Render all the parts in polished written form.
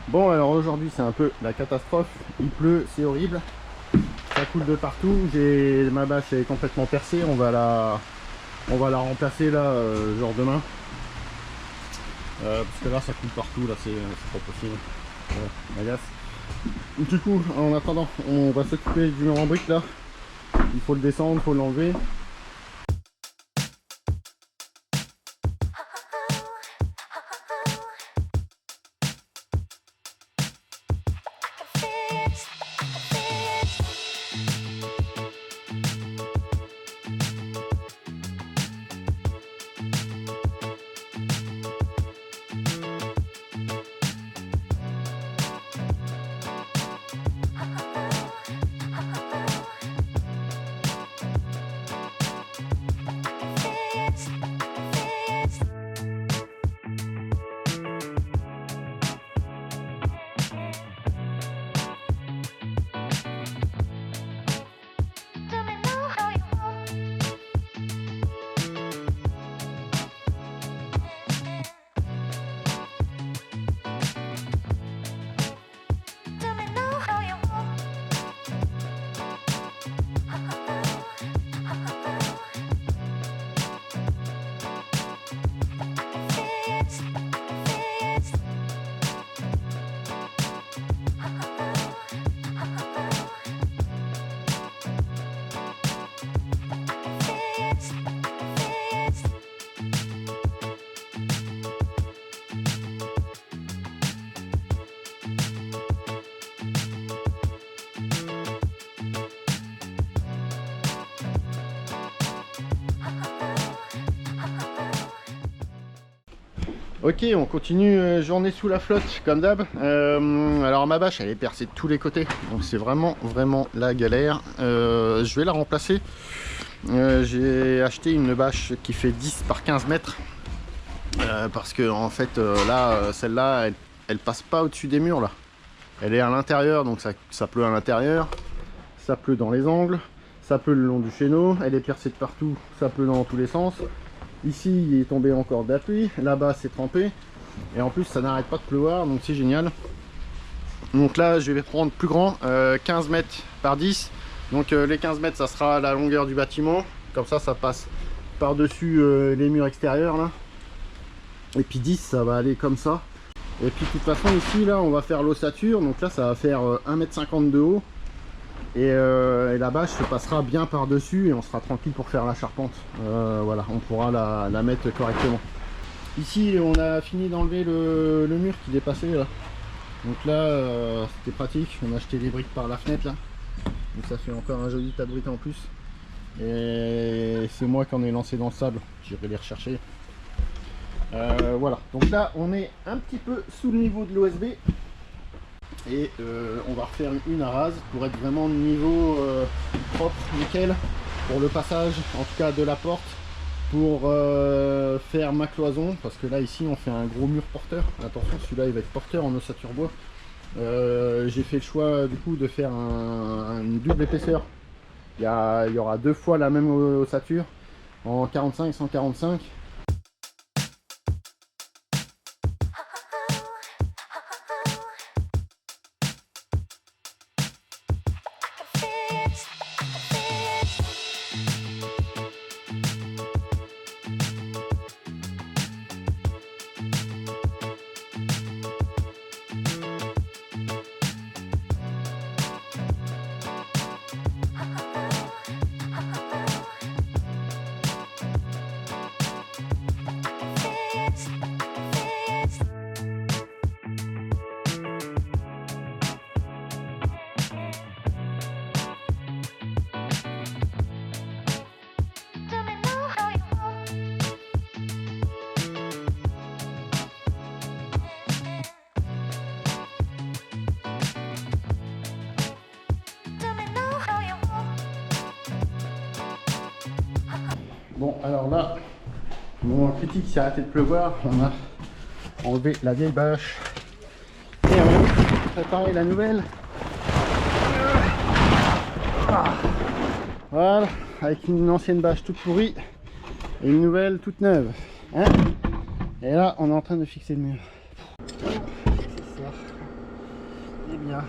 Bon, alors aujourd'hui c'est un peu la catastrophe, il pleut, c'est horrible, ça coule de partout, ma bâche est complètement percée, on va la remplacer là, genre demain. Parce que là ça coule partout, là c'est pas possible, m'agace. Du coup, en attendant, on va s'occuper du mur en brique là, il faut le descendre, il faut l'enlever. Ok, on continue, journée sous la flotte comme d'hab. Alors ma bâche elle est percée de tous les côtés, donc c'est vraiment la galère. Je vais la remplacer. J'ai acheté une bâche qui fait 10 par 15 mètres parce que en fait là celle-là elle passe pas au-dessus des murs là. Elle est à l'intérieur, donc ça pleut à l'intérieur, ça pleut dans les angles, ça pleut le long du chéneau, elle est percée de partout, ça pleut dans tous les sens. Ici il est tombé encore de la pluie, là-bas c'est trempé, et en plus ça n'arrête pas de pleuvoir, donc c'est génial. Donc là je vais prendre plus grand, 15 mètres par 10, donc les 15 mètres ça sera la longueur du bâtiment, comme ça passe par dessus les murs extérieurs là, et puis 10 ça va aller comme ça. Et puis de toute façon ici là on va faire l'ossature, donc là ça va faire 1,50 m de haut. Et la bâche se passera bien par dessus et on sera tranquille pour faire la charpente. Voilà, on pourra la mettre correctement. Ici on a fini d'enlever le mur qui dépassait là. Donc là c'était pratique, on a acheté des briques par la fenêtre là. Donc ça fait encore un joli tas de briques en plus. Et c'est moi qui en ai lancé dans le sable, j'irai les rechercher. Voilà, donc là on est un petit peu sous le niveau de l'OSB. Et on va refaire une arase pour être vraiment niveau propre, nickel, pour le passage, en tout cas de la porte, pour faire ma cloison, parce que là ici on fait un gros mur porteur. Attention, celui-là il va être porteur en ossature bois. J'ai fait le choix du coup de faire une double épaisseur. Il y aura deux fois la même ossature en 45-145. Bon, alors là, moment critique, s'est arrêté de pleuvoir, on a enlevé la vieille bâche et on va préparer la nouvelle. Voilà, avec une ancienne bâche toute pourrie et une nouvelle toute neuve. Hein, et là, on est en train de fixer le mur. C'est ça. bien.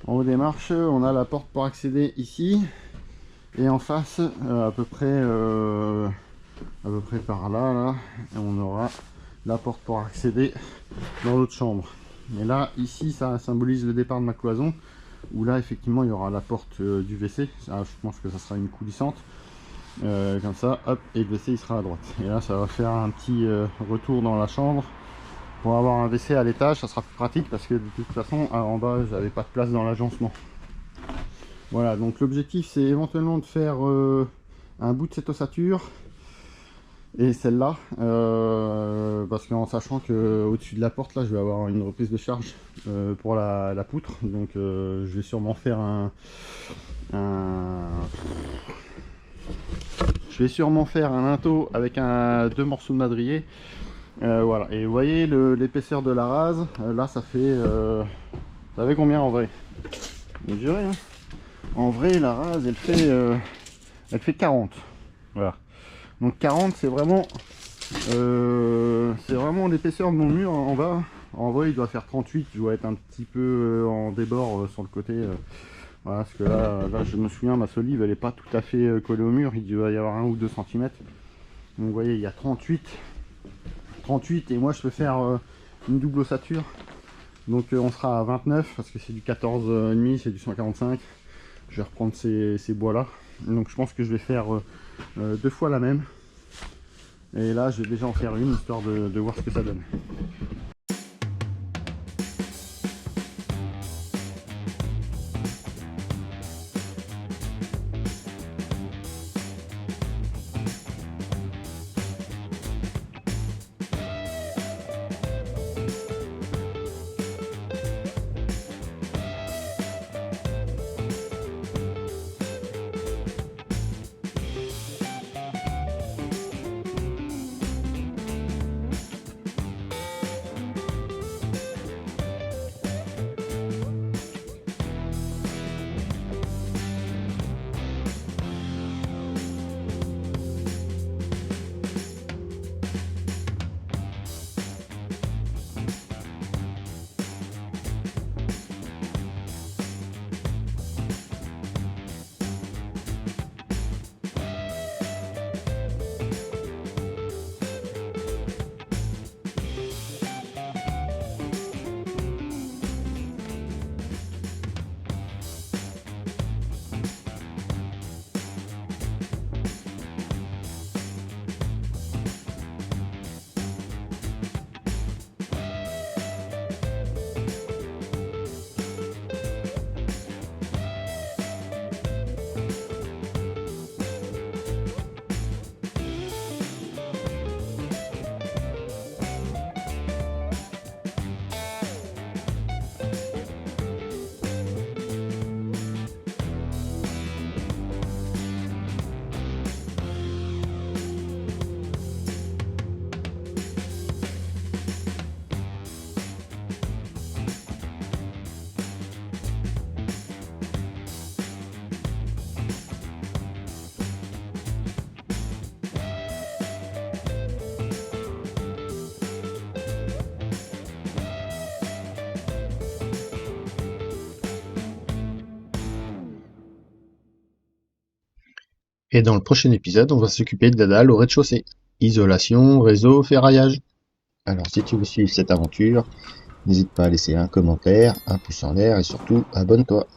En haut des marches, on a la porte pour accéder ici, et en face, à peu près par là, on aura la porte pour accéder dans l'autre chambre. Et là, ici, ça symbolise le départ de ma cloison, où là, effectivement, il y aura la porte du WC. Ça, je pense que ça sera une coulissante. Comme ça, hop, et le WC il sera à droite. Et là, ça va faire un petit retour dans la chambre. Pour avoir un WC à l'étage, ça sera plus pratique parce que de toute façon, en bas, j'avais pas de place dans l'agencement. Voilà, donc l'objectif, c'est éventuellement de faire un bout de cette ossature et celle-là, parce qu'en sachant que au-dessus de la porte, là, je vais avoir une reprise de charge pour la poutre. Donc, je vais sûrement faire je vais sûrement faire un linteau avec deux morceaux de madrier. Voilà, et vous voyez l'épaisseur de la rase, là ça fait combien en vrai? Mesurez, hein. En vrai la rase elle fait 40. Voilà. Donc 40, c'est vraiment l'épaisseur de mon mur en bas. En vrai, il doit faire 38. Je dois être un petit peu en débord sur le côté. Voilà, parce que là, je me souviens, ma solive, elle est pas tout à fait collée au mur. Il doit y avoir 1 ou 2 centimètres. Donc vous voyez, il y a 38. 38 et moi, je peux faire une double ossature. Donc on sera à 29 parce que c'est du 14,5, c'est du 145. Je vais reprendre ces bois là. Donc je pense que je vais faire 2 fois la même. Et là je vais déjà en faire une histoire de voir ce que ça donne. Et dans le prochain épisode, on va s'occuper de la dalle au rez-de-chaussée. Isolation, réseau, ferraillage. Alors si tu veux suivre cette aventure, n'hésite pas à laisser un commentaire, un pouce en l'air et surtout abonne-toi.